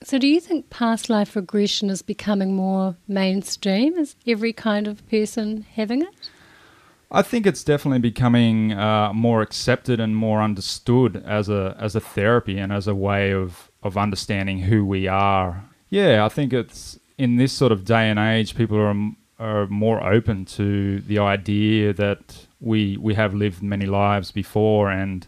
So do you think past life regression is becoming more mainstream? Is every kind of person having it? I think it's definitely becoming more accepted and more understood as a therapy and as a way of understanding who we are. Yeah, I think it's in this sort of day and age, people are more open to the idea that we have lived many lives before, and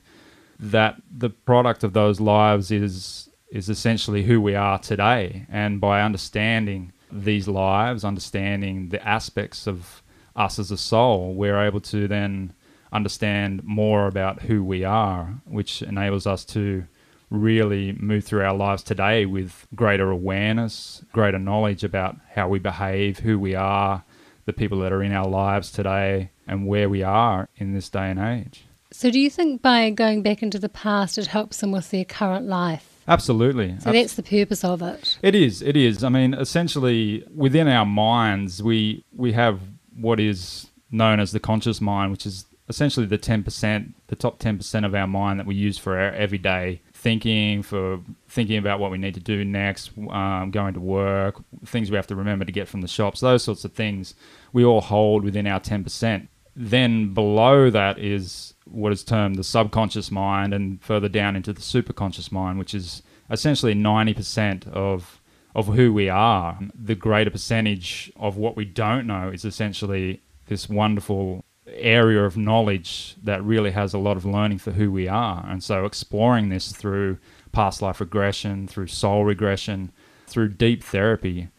that the product of those lives is essentially who we are today. And by understanding these lives, understanding the aspects of us as a soul, we're able to then understand more about who we are, which enables us to really move through our lives today with greater awareness, greater knowledge about how we behave, who we are, the people that are in our lives today, and where we are in this day and age. So do you think by going back into the past it helps them with their current life? Absolutely. So that's the purpose of it. It is. I mean, essentially, within our minds, we have what is known as the conscious mind, which is essentially the 10%, the top 10% of our mind that we use for our everyday thinking, for thinking about what we need to do next, going to work, things we have to remember to get from the shops, those sorts of things we all hold within our 10%. Then below that is what is termed the subconscious mind, and further down into the superconscious mind, which is essentially 90% of who we are. The greater percentage of what we don't know is essentially this wonderful area of knowledge that really has a lot of learning for who we are. And so exploring this through past life regression, through soul regression, through deep therapy,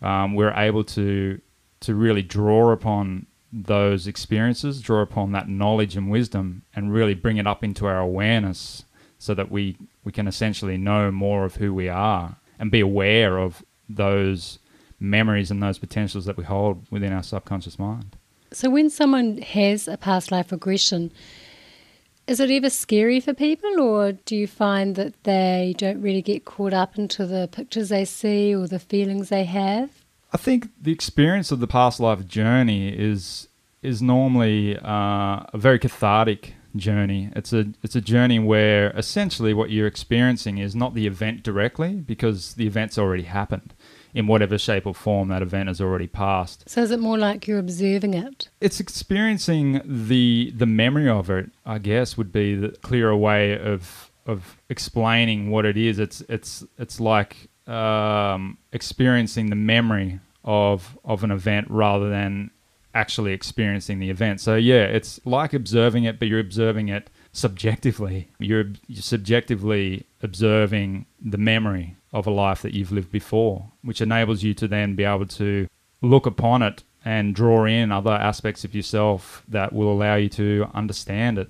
we're able to really draw upon those experiences, draw upon that knowledge and wisdom, and really bring it up into our awareness so that we can essentially know more of who we are and be aware of those memories and those potentials that we hold within our subconscious mind. So when someone has a past life regression, is it ever scary for people, or do you find that they don't really get caught up into the pictures they see or the feelings they have? I think the experience of the past life journey is normally a very cathartic journey. It's a journey where essentially what you're experiencing is not the event directly, because the event's already happened. In whatever shape or form that event has already passed. So is it more like you're observing it? It's experiencing the memory of it, I guess, would be the clearer way of explaining what it is. It's like experiencing the memory of an event rather than actually experiencing the event. So yeah, it's like observing it, but you're observing it subjectively. You're subjectively observing the memory of a life that you've lived before, which enables you to then be able to look upon it and draw in other aspects of yourself that will allow you to understand it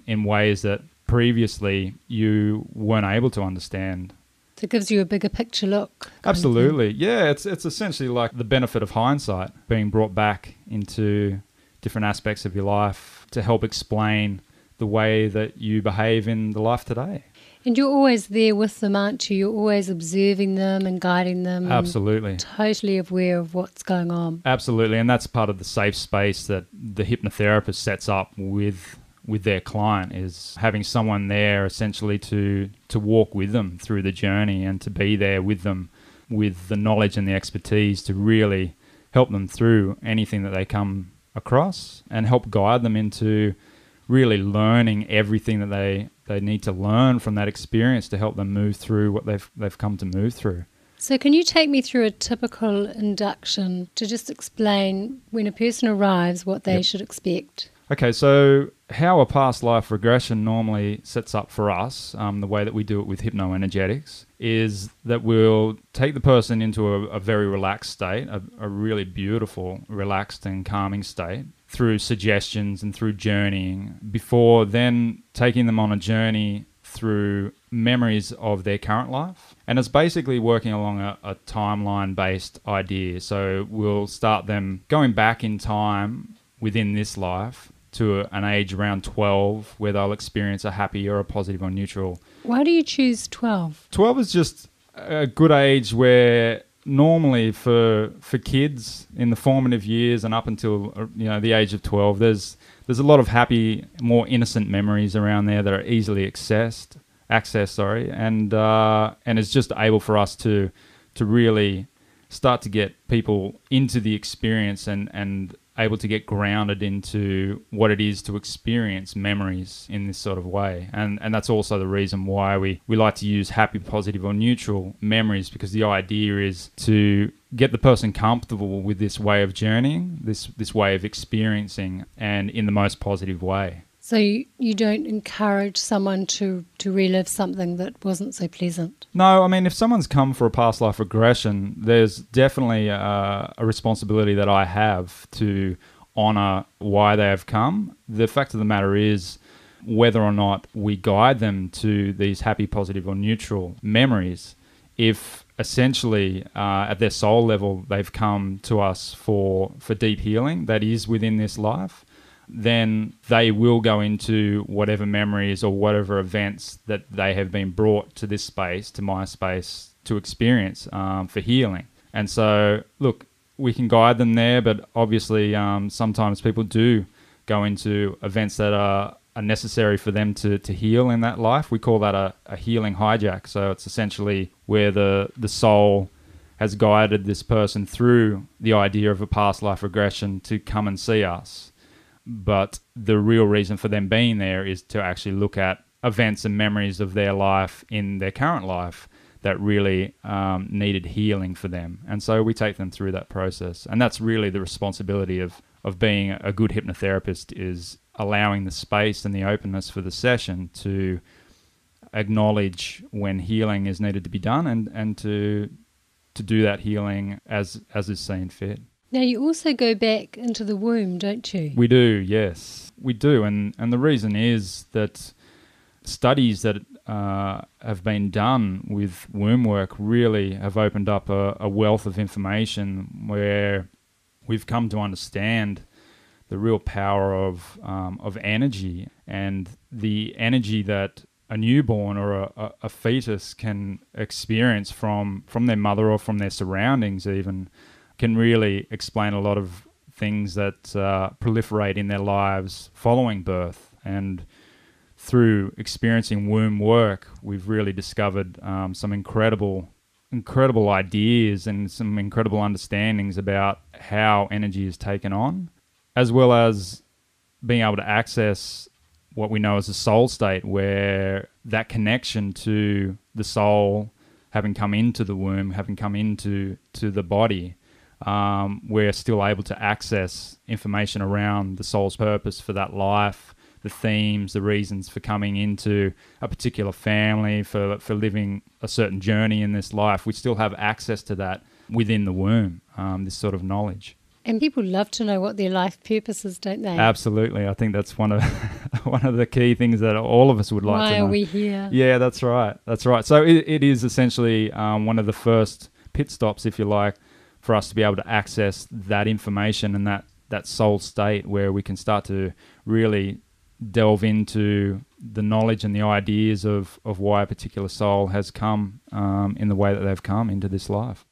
in ways that previously you weren't able to understand. So it gives you a bigger picture look. Absolutely. Yeah, it's essentially like the benefit of hindsight being brought back into different aspects of your life to help explain the way that you behave in the life today. And you're always there with them, aren't you? You're always observing them and guiding them. Absolutely. Totally aware of what's going on. Absolutely. And that's part of the safe space that the hypnotherapist sets up with their client, is having someone there essentially to walk with them through the journey and to be there with them with the knowledge and the expertise to really help them through anything that they come across and help guide them into really learning everything that they need to learn from that experience to help them move through what they've come to move through. So can you take me through a typical induction to just explain when a person arrives what they should expect? Okay, so how a past life regression normally sets up for us, the way that we do it with Hypnoenergetics, is that we'll take the person into a very relaxed state, a really beautiful, relaxed and calming state, through suggestions and through journeying, before then taking them on a journey through memories of their current life. And it's basically working along a timeline-based idea. So we'll start them going back in time within this life to an age around 12 where they'll experience a happy or a positive or neutral. Why do you choose 12? 12 is just a good age where normally for kids in the formative years and up until the age of 12, there's a lot of happy, more innocent memories around there that are easily accessed. and is just able for us to really start to get people into the experience and able to get grounded into what it is to experience memories in this sort of way. And that's also the reason why we like to use happy, positive, or neutral memories, because the idea is to get the person comfortable with this way of journeying, this way of experiencing, and in the most positive way. So you don't encourage someone to relive something that wasn't so pleasant? No, I mean, if someone's come for a past life regression, there's definitely a responsibility that I have to honour why they have come. The fact of the matter is, whether or not we guide them to these happy, positive, or neutral memories, if essentially at their soul level they've come to us for deep healing that is within this life, then they will go into whatever memories or whatever events that they have been brought to this space, to my space, to experience for healing. And so, look, we can guide them there, but obviously sometimes people do go into events that are necessary for them to heal in that life. We call that a healing hijack. So it's essentially where the soul has guided this person through the idea of a past life regression to come and see us. But the real reason for them being there is to actually look at events and memories of their life in their current life that really needed healing for them. And so we take them through that process. And that's really the responsibility of being a good hypnotherapist, is allowing the space and the openness for the session to acknowledge when healing is needed to be done and to do that healing as is seen fit. Now, you also go back into the womb, don't you? We do, yes. We do. And the reason is that studies that have been done with womb work really have opened up a wealth of information where we've come to understand the real power of energy, and the energy that a newborn or a fetus can experience from their mother or from their surroundings even can really explain a lot of things that proliferate in their lives following birth. And through experiencing womb work, we've really discovered some incredible ideas and some incredible understandings about how energy is taken on, as well as being able to access what we know as a soul state, where that connection to the soul, having come into the womb, having come into the body, we're still able to access information around the soul's purpose for that life, the themes, the reasons for coming into a particular family, for living a certain journey in this life. We still have access to that within the womb, this sort of knowledge. And people love to know what their life purpose is, don't they? Absolutely. I think that's one of the key things that all of us would like to know. Why are we here? Yeah, that's right. That's right. So it is essentially one of the first pit stops, if you like, for us to be able to access that information and that soul state where we can start to really delve into the knowledge and the ideas of why a particular soul has come in the way that they've come into this life.